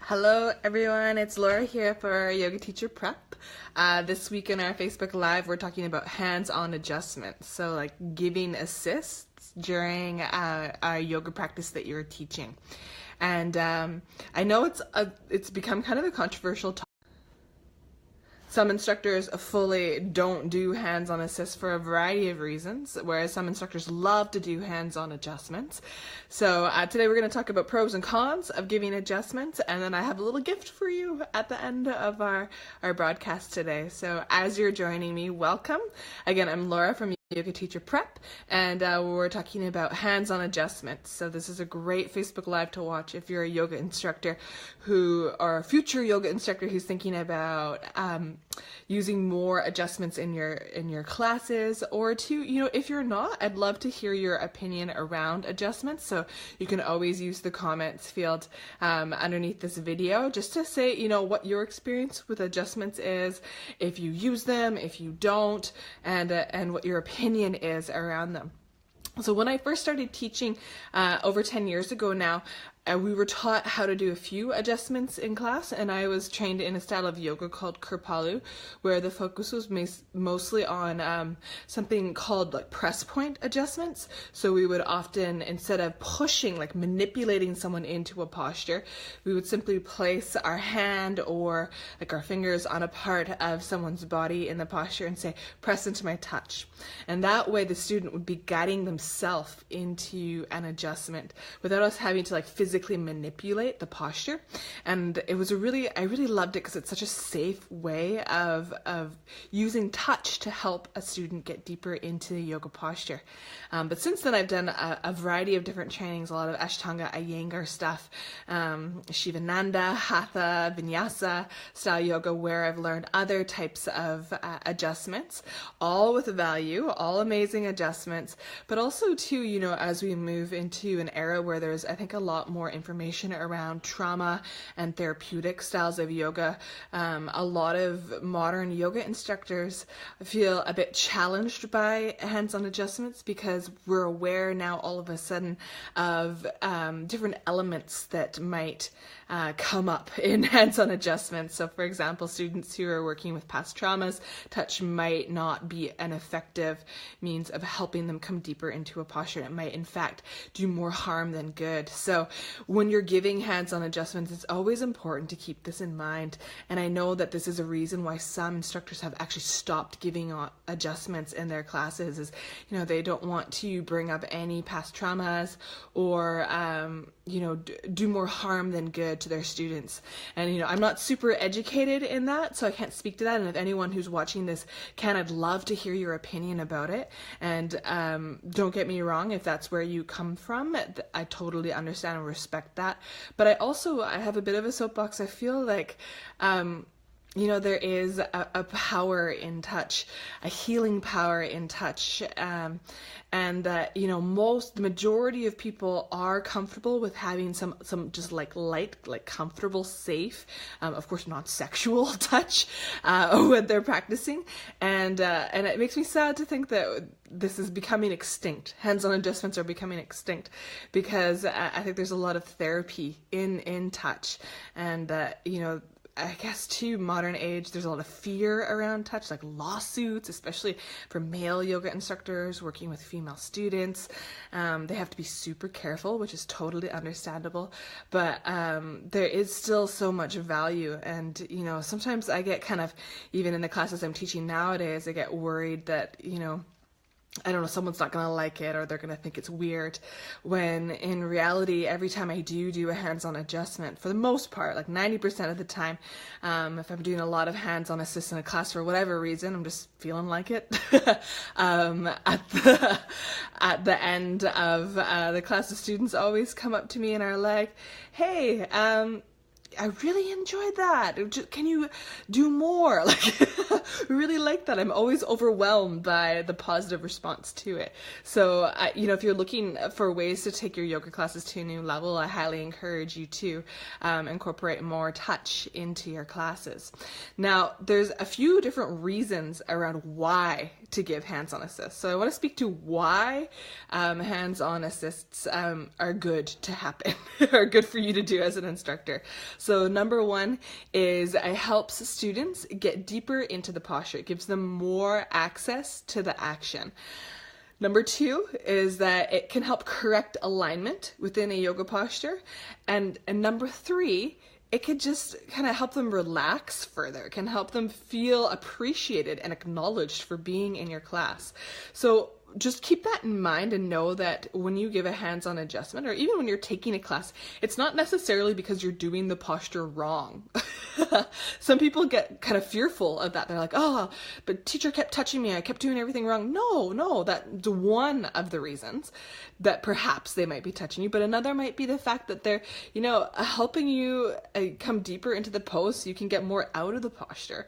Hello everyone, it's Laura here for Yoga Teacher Prep. This week in our Facebook Live, we're talking about hands-on adjustments. So like giving assists during a yoga practice that you're teaching. And I know it's become kind of a controversial topic. Some instructors fully don't do hands-on assists for a variety of reasons, whereas some instructors love to do hands-on adjustments. So today we're going to talk about pros and cons of giving adjustments, and then I have a little gift for you at the end of our broadcast today. So as you're joining me, welcome. Again, I'm Laura from Yoga Teacher Prep, and we're talking about hands-on adjustments. So this is a great Facebook Live to watch if you're a yoga instructor or a future yoga instructor who's thinking about using more adjustments in your classes, or if you're not, I'd love to hear your opinion around adjustments. So you can always use the comments field underneath this video just to say, what your experience with adjustments is, if you use them, if you don't, and what your opinion is around them. So when I first started teaching over 10 years ago now, we were taught how to do a few adjustments in class, and I was trained in a style of yoga called Kripalu, where the focus was mostly on something called like press point adjustments. So we would often, instead of pushing, like manipulating someone into a posture, we would simply place our hand or like our fingers on a part of someone's body in the posture and say, press into my touch. And that way the student would be guiding themselves into an adjustment without us having to like physically manipulate the posture. And it was I really loved it because it's such a safe way of using touch to help a student get deeper into the yoga posture. But since then I've done a variety of different trainings, a lot of Ashtanga, Iyengar stuff, Shivananda, Hatha, Vinyasa style yoga, where I've learned other types of adjustments, all with value, all amazing adjustments, but also too, as we move into an era where there's, I think, a lot more information around trauma and therapeutic styles of yoga. A lot of modern yoga instructors feel a bit challenged by hands-on adjustments because we're aware now all of a sudden of different elements that might come up in hands-on adjustments. So for example, students who are working with past traumas, touch might not be an effective means of helping them come deeper into a posture. It might in fact do more harm than good. So when you're giving hands-on adjustments, it's always important to keep this in mind. And I know that this is a reason why some instructors have actually stopped giving adjustments in their classes is, they don't want to bring up any past traumas or, do more harm than good to their students. And, I'm not super educated in that, so I can't speak to that. And if anyone who's watching this can, I'd love to hear your opinion about it. And don't get me wrong, if that's where you come from, I totally understand and respect that. But I have a bit of a soapbox. I feel like, there is a power in touch, a healing power in touch, and that, the majority of people are comfortable with having some just like light, like comfortable, safe, of course not sexual touch when they're practicing, and it makes me sad to think that this is becoming extinct. Hands-on adjustments are becoming extinct because I think there's a lot of therapy in touch, and I guess too, modern age, there's a lot of fear around touch, like lawsuits, especially for male yoga instructors working with female students. They have to be super careful, which is totally understandable, but there is still so much value. And, sometimes I get kind of, even in the classes I'm teaching nowadays, I get worried that, I don't know, someone's not going to like it or they're going to think it's weird, when in reality, every time I do a hands-on adjustment, for the most part, like 90% of the time, if I'm doing a lot of hands-on assists in a class for whatever reason, I'm just feeling like it, at the end of the class, the students always come up to me and are like, hey, I really enjoyed that. Can you do more? Really like that. I'm always overwhelmed by the positive response to it. So, if you're looking for ways to take your yoga classes to a new level, I highly encourage you to incorporate more touch into your classes. Now, there's a few different reasons around why to give hands-on assists. So I want to speak to why hands-on assists are good to happen, are good for you to do as an instructor. So number one is it helps students get deeper into the posture. It gives them more access to the action. Number two is that it can help correct alignment within a yoga posture. And number three, it could just kind of help them relax further. It can help them feel appreciated and acknowledged for being in your class. So just keep that in mind and know that when you give a hands-on adjustment, or even when you're taking a class, it's not necessarily because you're doing the posture wrong. Some people get kind of fearful of that. They're like, oh, but teacher kept touching me. I kept doing everything wrong. No, that's one of the reasons that perhaps they might be touching you, but another might be the fact that they're, helping you come deeper into the pose so you can get more out of the posture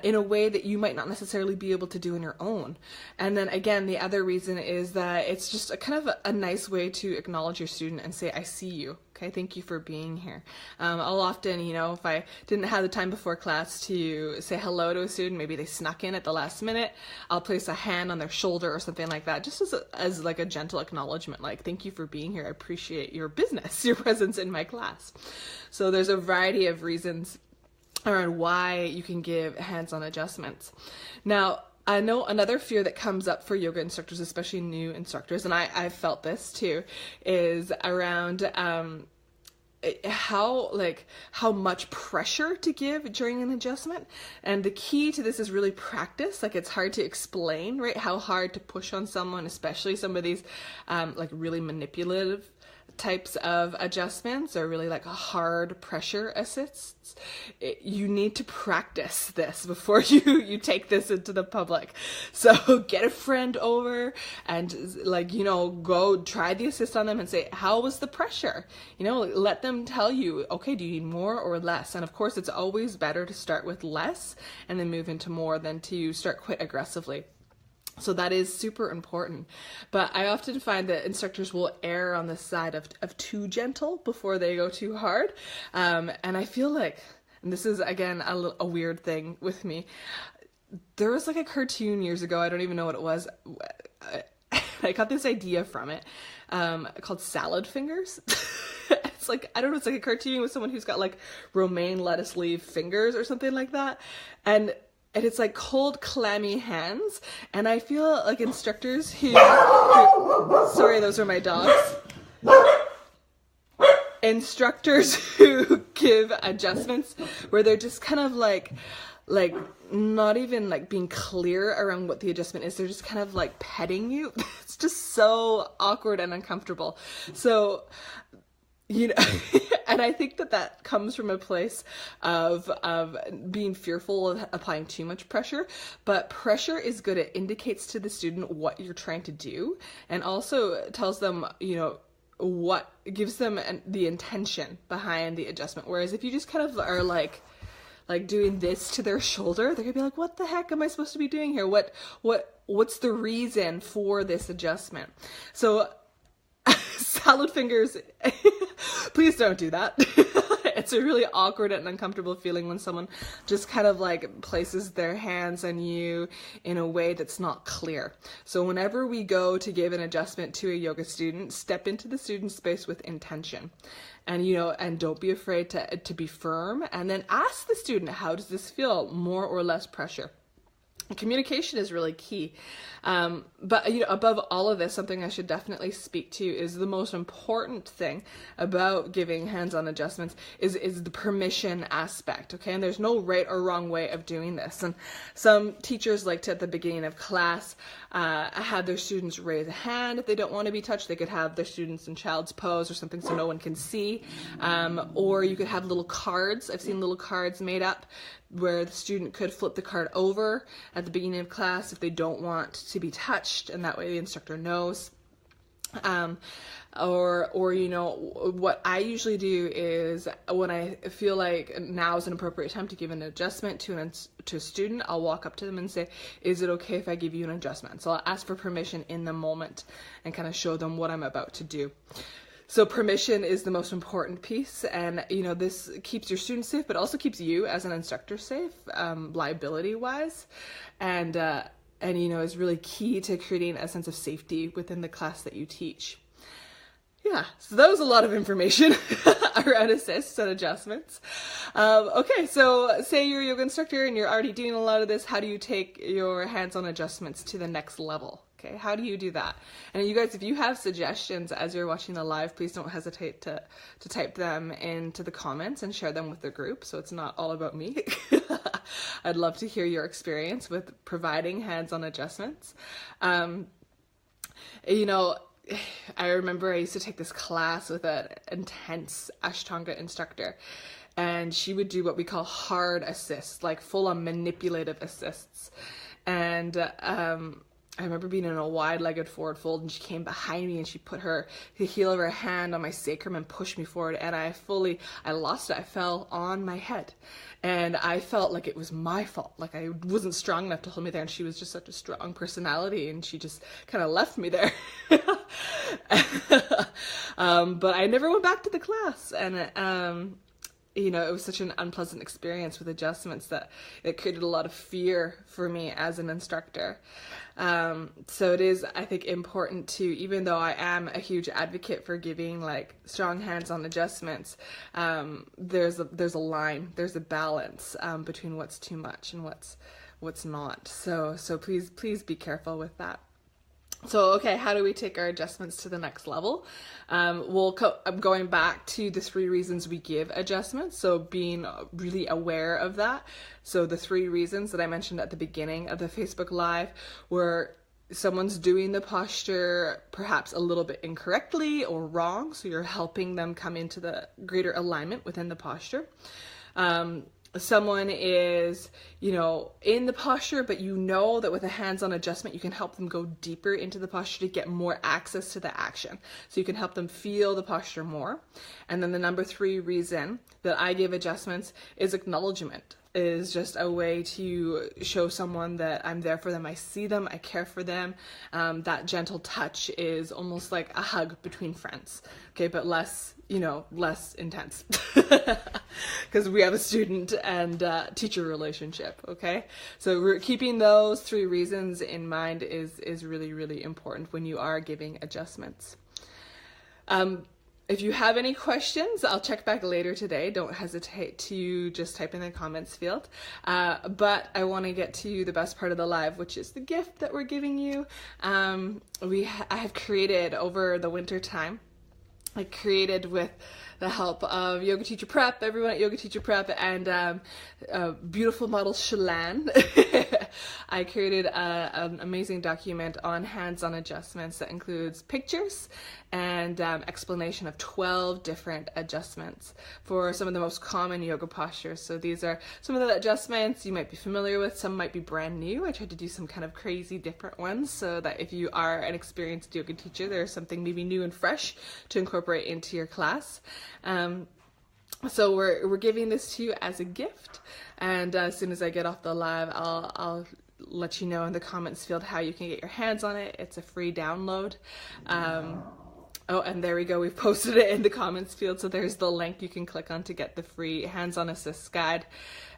in a way that you might not necessarily be able to do on your own. And then again, the other reason is that it's just a kind of a nice way to acknowledge your student and say, I see you. Okay, thank you for being here. I'll often, if I didn't have the time before class to say hello to a student, maybe they snuck in at the last minute, I'll place a hand on their shoulder or something like that, just as like a gentle acknowledgement, like, thank you for being here. I appreciate your business, your presence in my class. So there's a variety of reasons around why you can give hands-on adjustments. Now, I know another fear that comes up for yoga instructors, especially new instructors, and I've felt this too, is around how much pressure to give during an adjustment. And the key to this is really practice. Like, it's hard to explain, right? How hard to push on someone, especially some of these really manipulative types of adjustments, or really like a hard pressure assists. You need to practice this before you take this into the public. So get a friend over and go try the assist on them and say, how was the pressure? Let them tell you, okay, do you need more or less? And of course, it's always better to start with less and then move into more than to start quite aggressively. So that is super important. But I often find that instructors will err on the side of too gentle before they go too hard. And I feel like, and this is again a weird thing with me, there was like a cartoon years ago, I don't even know what it was, I got this idea from it, called Salad Fingers. It's like, I don't know, it's like a cartoon with someone who's got like romaine lettuce leaf fingers or something like that. And it's like cold, clammy hands. And I feel like instructors who sorry, those are my dogs. Instructors who give adjustments where they're just kind of like not even like being clear around what the adjustment is. They're just kind of like petting you. It's just so awkward and uncomfortable. So, and I think that comes from a place of being fearful of applying too much pressure, but pressure is good. It indicates to the student what you're trying to do, and also tells them, what gives them the intention behind the adjustment. Whereas if you just kind of are like doing this to their shoulder, they're gonna be like, what the heck am I supposed to be doing here? What's the reason for this adjustment? So salad fingers, please don't do that. It's a really awkward and uncomfortable feeling when someone just kind of like places their hands on you in a way that's not clear. So whenever we go to give an adjustment to a yoga student, step into the student space with intention. And, and don't be afraid to be firm, and then ask the student, how does this feel? More or less pressure. Communication is really key. But above all of this, something I should definitely speak to is the most important thing about giving hands-on adjustments is the permission aspect. Okay. And there's no right or wrong way of doing this. And some teachers like to, at the beginning of class, have their students raise a hand. If they don't want to be touched, they could have their students in child's pose or something so no one can see. Or you could have little cards. I've seen little cards made up where the student could flip the card over at the beginning of class if they don't want to be touched, and that way the instructor knows. Or what I usually do is, when I feel like now is an appropriate time to give an adjustment to a student, I'll walk up to them and say, is it okay if I give you an adjustment? So I'll ask for permission in the moment and kind of show them what I'm about to do. So permission is the most important piece, and this keeps your students safe, but also keeps you as an instructor safe, liability wise. And and is really key to creating a sense of safety within the class that you teach. Yeah, so that was a lot of information around assists and adjustments. Okay, so say you're a yoga instructor and you're already doing a lot of this. How do you take your hands-on adjustments to the next level? Okay, how do you do that? And you guys, if you have suggestions as you're watching the live, please don't hesitate to type them into the comments and share them with the group, so it's not all about me. I'd love to hear your experience with providing hands-on adjustments. I remember I used to take this class with an intense Ashtanga instructor, and she would do what we call hard assists, like full-on manipulative assists. And I remember being in a wide-legged forward fold, and she came behind me and she put the heel of her hand on my sacrum and pushed me forward, and I lost it. I fell on my head, and I felt like it was my fault. Like I wasn't strong enough to hold me there, and she was just such a strong personality, and she just kind of left me there. But I never went back to the class, and it was such an unpleasant experience with adjustments that it created a lot of fear for me as an instructor. So it is, I think, important to, even though I am a huge advocate for giving like strong hands-on adjustments, there's a line, there's a balance between what's too much and what's not. So please be careful with that. So, okay, how do we take our adjustments to the next level? I'm going back to the 3 reasons we give adjustments, so being really aware of that. So the 3 reasons that I mentioned at the beginning of the Facebook Live were someone's doing the posture perhaps a little bit incorrectly or wrong, so you're helping them come into the greater alignment within the posture. Someone is, in the posture, but that with a hands-on adjustment, you can help them go deeper into the posture to get more access to the action. So you can help them feel the posture more. And then the number 3 reason that I give adjustments is acknowledgement. Is just a way to show someone that I'm there for them. I see them, I care for them. That gentle touch is almost like a hug between friends, okay, but less intense, because we have a student and teacher relationship, okay? So we're keeping those 3 reasons in mind is really, really important when you are giving adjustments. If you have any questions, I'll check back later today. Don't hesitate to just type in the comments field. But I want to get to the best part of the live, which is the gift that we're giving you. I have created over the winter time. I created with the help of Yoga Teacher Prep, everyone at Yoga Teacher Prep, and beautiful model Shalan. I created an amazing document on hands-on adjustments that includes pictures and explanation of 12 different adjustments for some of the most common yoga postures. So these are some of the adjustments you might be familiar with, some might be brand new. I tried to do some kind of crazy different ones so that if you are an experienced yoga teacher, there's something maybe new and fresh to incorporate into your class. So we're giving this to you as a gift, and as soon as I get off the live, I'll let you know in the comments field how you can get your hands on it. It's a free download. Oh, and there we go. We've posted it in the comments field, so there's the link you can click on to get the free hands-on assists guide.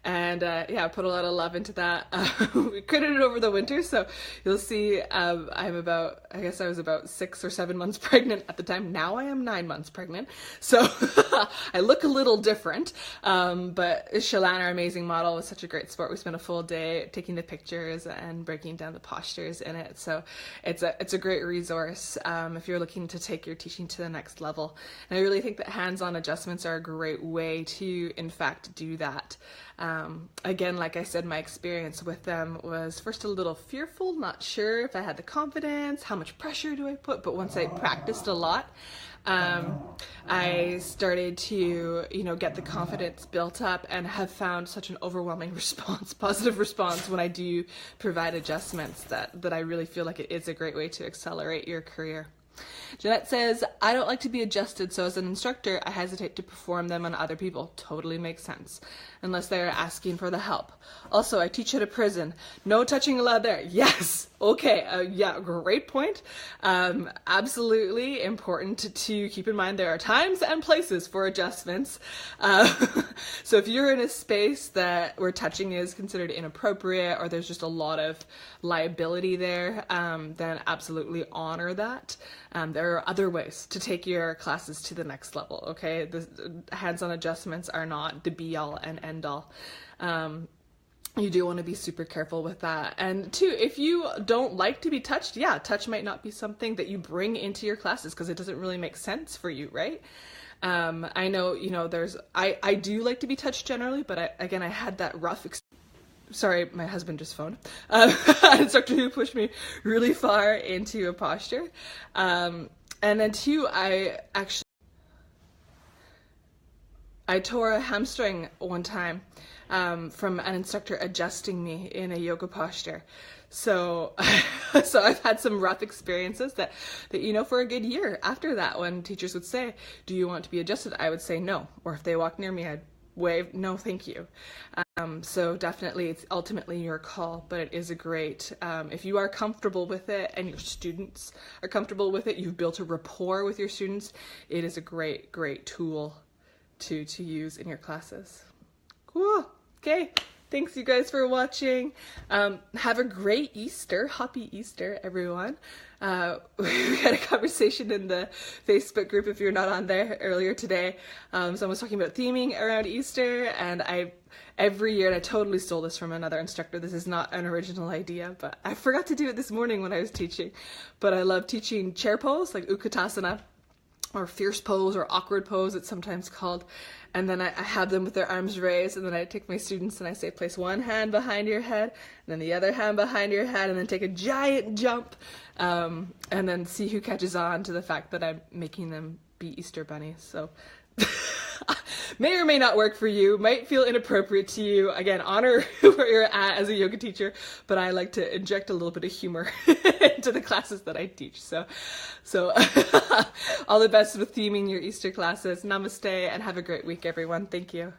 And yeah, I put a lot of love into that. We created it over the winter, so you'll see I was about 6 or 7 months pregnant at the time. Now I am 9 months pregnant, so I look a little different. But Shalan, our amazing model, was such a great sport. We spent a full day taking the pictures and breaking down the postures in it. So it's a great resource if you're looking to take your teaching to the next level. And I really think that hands-on adjustments are a great way to, in fact, do that. Again, like I said, my experience with them was first a little fearful, not sure if I had the confidence, how much pressure do I put, but once I practiced a lot, I started to, get the confidence built up and have found such an overwhelming response, positive response when I do provide adjustments that I really feel like it is a great way to accelerate your career. Jeanette says, I don't like to be adjusted, so as an instructor, I hesitate to perform them on other people. Totally makes sense, unless they're asking for the help. Also, I teach at a prison. No touching allowed there. Yes. Okay. Yeah, great point. Absolutely important to keep in mind there are times and places for adjustments. So if you're in a space where touching is considered inappropriate or there's just a lot of liability there, then absolutely honor that. There are other ways to take your classes to the next level, okay? The hands-on adjustments are not the be-all and end-all. You do want to be super careful with that. And two, if you don't like to be touched, yeah, touch might not be something that you bring into your classes because it doesn't really make sense for you, right? I know, I do like to be touched generally, but I had that rough sorry, my husband just phoned. An instructor who pushed me really far into a posture. And then two, I tore a hamstring one time from an instructor adjusting me in a yoga posture. So I've had some rough experiences that for a good year after that, when teachers would say, do you want to be adjusted? I would say no. Or if they walked near me, I'd wave, no, thank you. So definitely it's ultimately your call, but it is a great, if you are comfortable with it and your students are comfortable with it, you've built a rapport with your students, it is a great, great tool to use in your classes. Cool. Okay. Thanks you guys for watching. Have a great Easter. Happy Easter, everyone. We had a conversation in the Facebook group, if you're not on there, earlier today. Someone was talking about theming around Easter, and every year, and I totally stole this from another instructor. This is not an original idea, but I forgot to do it this morning when I was teaching. But I love teaching chair pose, like Utkatasana, or fierce pose, or awkward pose, it's sometimes called. And then I have them with their arms raised, and then I take my students and I say, place one hand behind your head, and then the other hand behind your head, and then take a giant jump, and then see who catches on to the fact that I'm making them be Easter bunnies. So may or may not work for you, might feel inappropriate to you. Again, honor where you're at as a yoga teacher, but I like to inject a little bit of humor into the classes that I teach. So all the best with theming your Easter classes. Namaste and have a great week, everyone. Thank you.